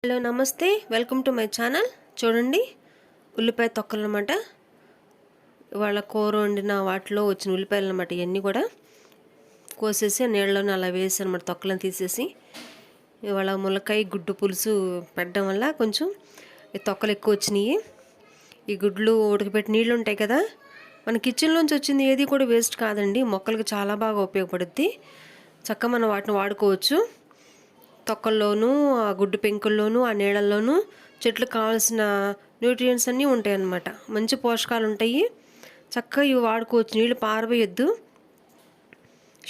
Hello నమస్తే, welcome to my channel. చూడండి, ఉల్లిపాయ తొక్కలు అనమాట. ఇవాళ కూర వండిన వాటిలో వచ్చిన ఉల్లిపాయలు అనమాట. ఇవన్నీ కూడా కోసేసి నీళ్ళలోనే అలా వేసి అనమాట, తొక్కలను తీసేసి. ఇవాళ ములక్కాయ గుడ్డు పులుసు పెట్టడం వల్ల కొంచెం ఈ తొక్కలు ఎక్కువ వచ్చినాయి. ఈ గుడ్లు ఉడకబెట్టి నీళ్ళు ఉంటాయి కదా, మన కిచెన్లోంచి వచ్చింది ఏది కూడా వేస్ట్ కాదండి. మొక్కలకు చాలా బాగా ఉపయోగపడుద్ది. చక్కగా మనం వాటిని వాడుకోవచ్చు. తొక్కల్లోనూ, ఆ గుడ్డు పెంకుల్లోనూ, ఆ నీళ్ళల్లోనూ చెట్లకు కావాల్సిన న్యూట్రియంట్స్ అన్నీ ఉంటాయి అన్నమాట. మంచి పోషకాలు ఉంటాయి. చక్కగా ఇవి వాడుకోవచ్చు. నీళ్ళు పారవేయద్దు.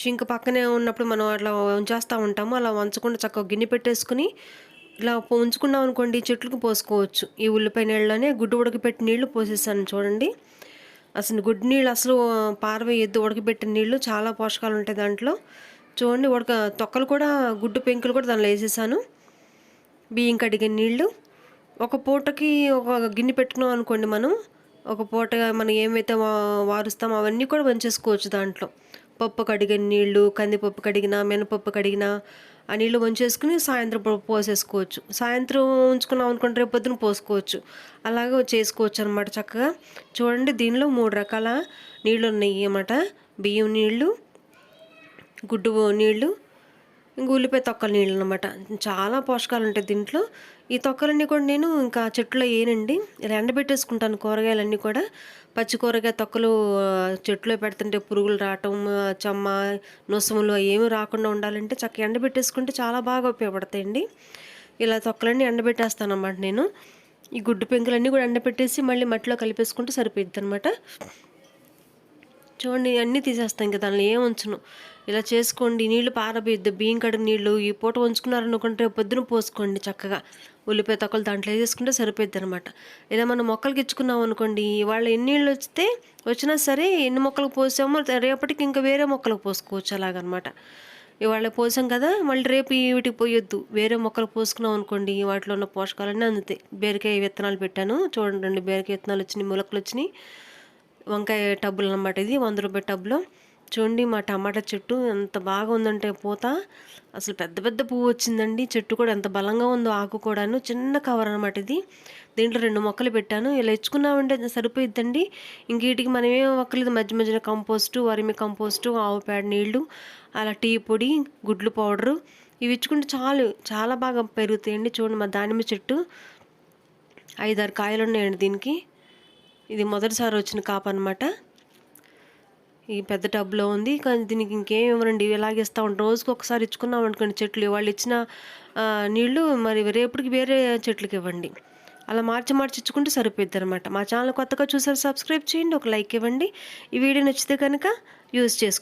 షింక్ పక్కనే ఉన్నప్పుడు మనం అట్లా ఉంచేస్తూ ఉంటాము. అలా ఉంచకుండా చక్కగా గిన్నె పెట్టేసుకుని ఇలా ఉంచుకున్నాం అనుకోండి, చెట్లకు పోసుకోవచ్చు. ఈ ఉల్లిపాయ నీళ్ళలోనే గుడ్డు ఉడకపెట్టి నీళ్లు పోసేసాను చూడండి. అసలు గుడ్డు నీళ్ళు అసలు పారవేయద్దు. ఉడకబెట్టిన నీళ్ళు చాలా పోషకాలు ఉంటాయి దాంట్లో. చూడండి, తొక్కలు కూడా, గుడ్డు పెంకులు కూడా దానిలో వేసేసాను. బియ్యం కడిగిన నీళ్ళు ఒక పూటకి ఒక గిన్నె పెట్టుకున్నాం అనుకోండి, ఒక పూట మనం ఏమైతే వారుస్తామో అవన్నీ కూడా వంచేసుకోవచ్చు దాంట్లో. పప్పు కడిగిన నీళ్ళు, కందిపప్పు కడిగిన, మినపప్పు కడిగిన ఆ నీళ్ళు వంచేసుకుని సాయంత్రం పోసేసుకోవచ్చు. సాయంత్రం ఉంచుకున్నాం అనుకుంటే రేపు పొద్దున పోసుకోవచ్చు. అలాగే చేసుకోవచ్చు అనమాట చక్కగా. చూడండి, దీనిలో 3 రకాల నీళ్ళు ఉన్నాయి అన్నమాట. బియ్యం నీళ్ళు, గుడ్డు నీళ్ళు, ఇంక ఉల్లిపాయ తొక్కల నీళ్ళు అనమాట. చాలా పోషకాలు ఉంటాయి దీంట్లో. ఈ తొక్కలన్నీ కూడా నేను ఇంకా చెట్లో వేయనండి, ఇలా ఎండబెట్టేసుకుంటాను. కూరగాయలన్నీ కూడా పచ్చి కూరగాయ తొక్కలు చెట్లో పెడుతుంటే పురుగులు రావటం, చెమ్మ, నొసములు ఏమి రాకుండా ఉండాలంటే చక్కగా ఎండబెట్టేసుకుంటే చాలా బాగా ఉపయోగపడతాయండి. ఇలా తొక్కలన్నీ ఎండబెట్టేస్తాను అన్నమాట నేను. ఈ గుడ్డు పెంకులన్నీ కూడా ఎండబెట్టేసి మళ్ళీ మట్టిలో కలిపేసుకుంటే సరిపోద్ది అనమాట. చూడండి, అన్నీ తీసేస్తాం ఇంకా, దానిలో ఏం ఉంచను. ఇలా చేసుకోండి. నీళ్లు పారబోయద్దు. బియ్యం కడిగిన నీళ్ళు ఈ పూట ఉంచుకున్నారనుకుంటే పొద్దున పోసుకోండి చక్కగా. ఉల్లిపాయ తొక్కలు దాంట్లో వేసుకుంటే సరిపోద్ది అనమాట. ఇలా మనం మొక్కలకి ఇచ్చుకున్నాం అనుకోండి, ఇవాళ ఎన్ని నీళ్ళు వచ్చినా సరే, ఎన్ని మొక్కలకు పోసామో రేపటికి ఇంకా వేరే మొక్కలకు పోసుకోవచ్చు. అలాగనమాట. ఇవాళ పోసాం కదా, మళ్ళీ రేపు వీటికి పోయొద్దు. వేరే మొక్కలు పోసుకున్నాం అనుకోండి, వాటిలో ఉన్న పోషకాలన్నీ అందుతాయి. బీరకాయ విత్తనాలు పెట్టాను చూడండి. బీరకాయ విత్తనాలు వచ్చినాయి, మొలకలు వచ్చినాయి. వంకాయ టబ్బులు అన్నమాట. ఇది 100 రూపాయ టబ్లో. చూడండి, మా టమాటా చెట్టు ఎంత బాగా ఉందంటే పూత అసలు పెద్ద పెద్ద పువ్వు వచ్చిందండి. చెట్టు కూడా ఎంత బలంగా ఉందో, ఆకు కూడాను. చిన్న కవర్ అనమాట ఇది. దీంట్లో 2 మొక్కలు పెట్టాను. ఇలా ఇచ్చుకున్నామంటే సరిపోయిద్దండి. ఇంక వీటికి మనం ఏం ఒక్కలేదు. మధ్య మధ్యలో కంపోస్టు, వర్మి కంపోస్టు, ఆవు పేడ నీళ్లు, అలా టీ పొడి, గుడ్లు పౌడరు ఇవి ఇచ్చుకుంటే చాలు, చాలా బాగా పెరుగుతాయండి. చూడండి, మా దానిమ్మ చెట్టు 5-6 కాయలు ఉన్నాయండి దీనికి. ఇది మొదటిసారి వచ్చిన కాపు అనమాట. ఈ పెద్ద టబ్లో ఉంది, కానీ దీనికి ఇంకేం ఇవ్వరండి. ఇలాగే ఇస్తూ ఉంటాం. రోజుకి ఒకసారి ఇచ్చుకున్నాం అనుకోండి చెట్లు, వాళ్ళు ఇచ్చిన నీళ్ళు మరి రేపటికి వేరే చెట్లకి ఇవ్వండి. అలా మార్చి మార్చి ఇచ్చుకుంటే సరిపోద్ది అనమాట. మా ఛానల్ కొత్తగా చూసారు, సబ్స్క్రైబ్ చేయండి, ఒక లైక్ ఇవ్వండి. ఈ వీడియో నచ్చితే కనుక యూజ్ చేసుకోండి.